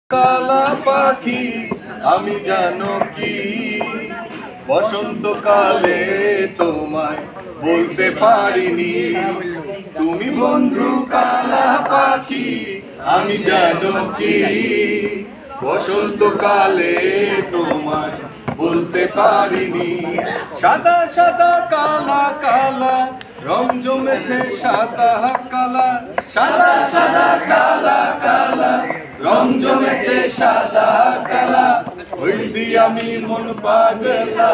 কালা পাখি আমি জানো কি বসন্তকালে তোমায় বলতে পারিনি। তুমি বন্ধু কালা পাখি আমি জানো কি বসন্তকালে তোমায় বলতে পারিনি। সাদা সাদা কালা কালা রং জমেছে সাদা কালা, সাদা সাদা কালা কালা রং জমেছে সাদা কালা। হইছি আমি মন পাগলা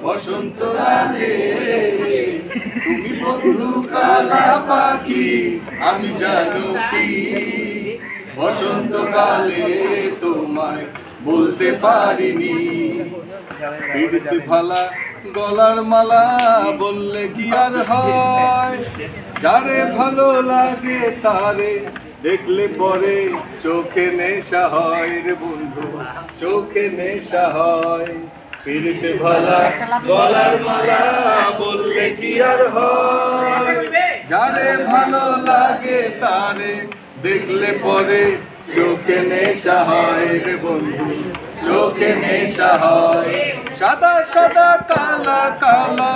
বসন্ত রাগে। তুমি বন্ধু কালা পাখি আমি জানো কি বসন্তকালে তোমায় বলতে পারিনি। পিড়িতে ভালা গলার মালা বললে কি আর হয়, যারে ভালো লাগে তারে দেখলে পরে চোখে নেশা হয় রে বন্ধু, চোখে নেশা হয়। পিড়িতে ভালা গলার মালা বললে কি আর হয়, যারে ভালো লাগে তারে দেখলে পরে চোখে নেশা হয় রে বন্ধু, চোখে নেশা হয়। সাদা সাদা কালা কালা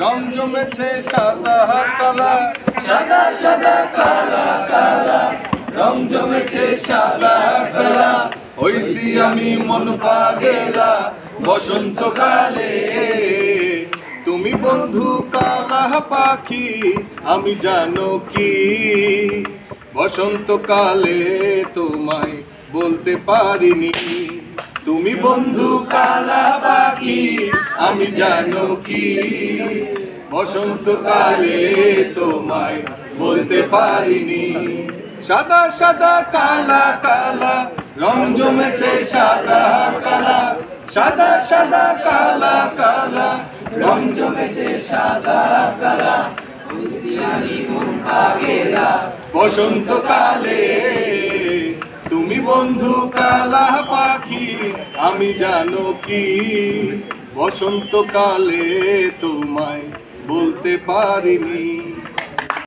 রং জমেছে সাদা কালা, সাদা সাদা কালা কালা রং জমেছে সাদা কালা। হইছি আমি মন পাগলা বসন্তকালে। তুমি বন্ধু কালা পাখি আমি জানো কি বসন্তকালে তোমায় বলতে পারিনি। তুমি বন্ধু কালা পাখি আমি জানো কি বসন্তকালে তোমায় বলতে পারিনি। সাদা সাদা কালা কালা রং জমেছে সাদা কালা, সাদা সাদা কালা কালা রং জমেছে সাদা কালা। বসন্তকালে তুমি বন্ধু কালা পাখি আমি জানো কি বসন্তকালে তোমায় বলতে পারিনি।